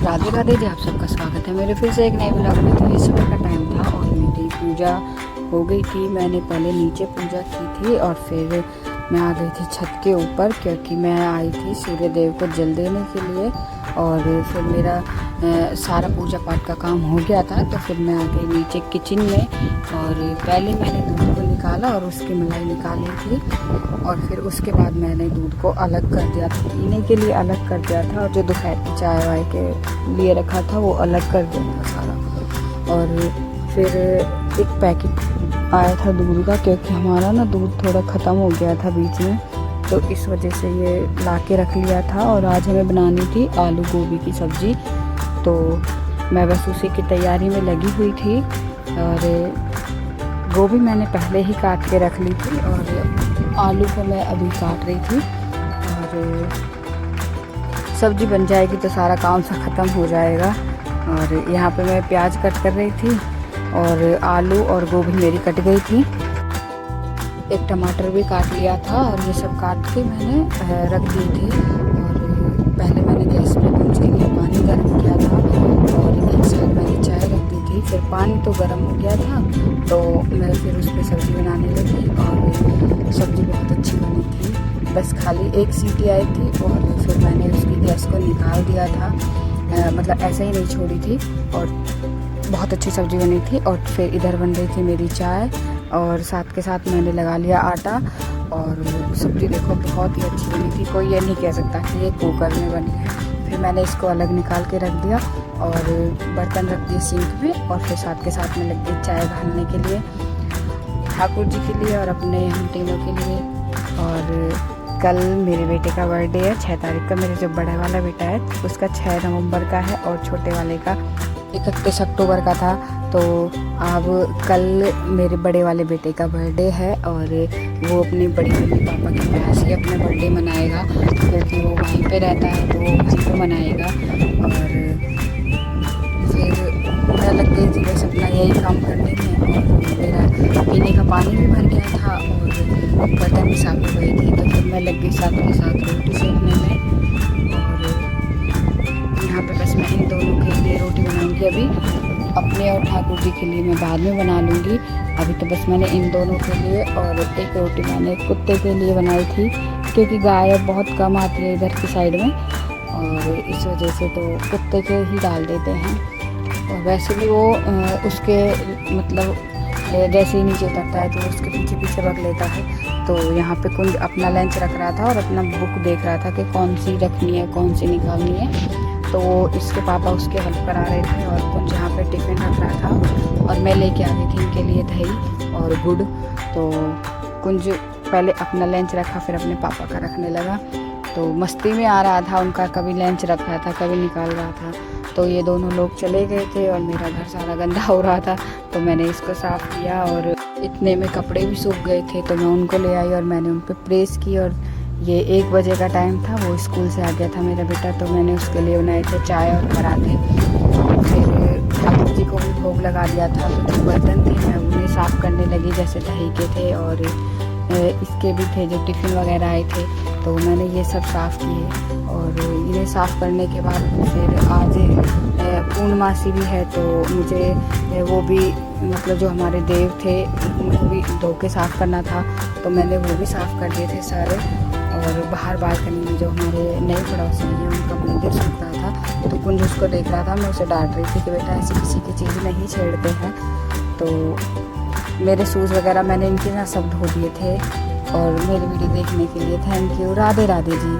राधे राधे जी, आप सबका स्वागत है मेरे फिर से एक नए ब्लॉग में। तो ये सुबह का टाइम था और मेरी पूजा हो गई थी। मैंने पहले नीचे पूजा की थी और फिर मैं आ गई थी छत के ऊपर, क्योंकि मैं आई थी सूर्य देव को जल देने के लिए। और फिर मेरा सारा पूजा पाठ का काम हो गया था, तो फिर मैं आ गई नीचे किचन में। और पहले मैंने दूध को निकाला और उसकी मलाई निकाली थी, और फिर उसके बाद मैंने दूध को अलग कर दिया था, पीने के लिए अलग कर दिया था, और जो दोपहर की चाय वाय के लिए रखा था वो अलग कर दिया था सारा। और फिर एक पैकेट आया था दूध का, क्योंकि हमारा ना दूध थोड़ा ख़त्म हो गया था बीच में, तो इस वजह से ये ला के रख लिया था। और आज हमें बनानी थी आलू गोभी की सब्ज़ी, तो मैं बस उसी की तैयारी में लगी हुई थी। और गोभी मैंने पहले ही काट के रख ली थी, और आलू को मैं अभी काट रही थी। और सब्ज़ी बन जाएगी तो सारा काम सा ख़त्म हो जाएगा। और यहाँ पे मैं प्याज कट कर रही थी, और आलू और गोभी मेरी कट गई थी। एक टमाटर भी काट लिया था, और ये सब काट के मैंने रख दिए थे। और पहले मैंने गैस पे कुछ के लिए पानी गर्म किया था, और एक साइड मैंने चाय रख दी थी। फिर पानी तो गर्म हो गया था, तो मैं फिर उस पर सब्ज़ी बनाने लगी, और सब्ज़ी बहुत अच्छी बनी थी। बस खाली एक सीटी आई थी, और फिर मैंने उसकी गैस को निकाल दिया था, मतलब ऐसे ही नहीं छोड़ी थी। और बहुत अच्छी सब्ज़ी बनी थी। और फिर इधर बन रही थी मेरी चाय, और साथ के साथ मैंने लगा लिया आटा। और सब्ज़ी देखो बहुत ही अच्छी बनी थी, कोई ये नहीं कह सकता कि ये कुकर में बनी है। फिर मैंने इसको अलग निकाल के रख दिया, और बर्तन रख दिए सिंक में, और फिर साथ के साथ में लग गई चाय ढालने के लिए, ठाकुर जी के लिए और अपने हम तीनों के लिए। और कल मेरे बेटे का बर्थडे है, 6 तारीख का। मेरे जो बड़ा वाला बेटा है उसका 6 नवंबर का है, और छोटे वाले का 31 अक्टूबर का था। तो अब कल मेरे बड़े वाले बेटे का बर्थडे है, और वो अपने बड़ी मम्मी पापा के पास ही अपना बर्थडे मनाएगा, क्योंकि वो वहीं पे रहता है, तो वो वहीं पे मनाएगा। और फिर मैं लग गई थी बस अपना यही काम करने में, और मेरा पीने का पानी भी भर गया था, और बर्तन भी साफ हो गई थी। तो फिर मैं लग गई साथ के साथ रोटी सेकने में। और यहाँ पे बस मैं इन दोनों के लिए रोटी बनाऊँगी अभी, अपने और ठाकुर जी के लिए मैं बाद में बना लूँगी। अभी तो बस मैंने इन दोनों के लिए, और एक रोटी मैंने कुत्ते के लिए बनाई थी, क्योंकि गाय बहुत कम आती है इधर की साइड में, और इस वजह से तो कुत्ते के ही डाल देते हैं। और वैसे भी वो उसके मतलब जैसे ही नीचे उतरता है तो उसके पीछे पीछे भाग लेता है। तो यहाँ पे कुंज अपना लंच रख रहा था, और अपना बुक देख रहा था कि कौन सी रखनी है कौन सी निकालनी है। तो इसके पापा उसके हेल्प करा रहे थे, और कुंज यहाँ पे टिफ़िन रख रहा था, और मैं लेके आ गई थी इनके लिए दही और गुड़। तो कुंज पहले अपना लंच रखा, फिर अपने पापा का रखने लगा। तो मस्ती में आ रहा था उनका, कभी लंच रख रहा था कभी निकाल रहा था। तो ये दोनों लोग चले गए थे, और मेरा घर सारा गंदा हो रहा था, तो मैंने इसको साफ़ किया। और इतने में कपड़े भी सूख गए थे, तो मैं उनको ले आई और मैंने उन पर प्रेस की। और ये 1 बजे का टाइम था, वो स्कूल से आ गया था मेरा बेटा, तो मैंने उसके लिए बनाए थे चाय और पराठे। फिर ठाकुर जी को भी भोग लगा दिया था, तो जो बर्तन थे मैं उन्हें साफ़ करने लगी, जैसे दही के थे और इसके भी थे जो टिफ़िन वगैरह आए थे, तो मैंने ये सब साफ़ किए। और इन्हें साफ़ करने के बाद फिर आज पूर्णमासी भी है, तो मुझे वो भी मतलब जो हमारे देव थे उनको भी धो के साफ़ करना था, तो मैंने वो भी साफ़ कर दिए थे सारे। और बाहर बालकनी में जो हमारे नए पड़ोसी हैं उनका मंदिर सूख रहा था, तो कुंज उसको देख रहा था। मैं उसे डांट रही थी कि बेटा ऐसी किसी की चीज़ नहीं छेड़ते हैं। तो मेरे शूज़ वगैरह मैंने इनके ना सब धो दिए थे। और मेरी वीडियो देखने के लिए thank you. Radhe Radhe ji.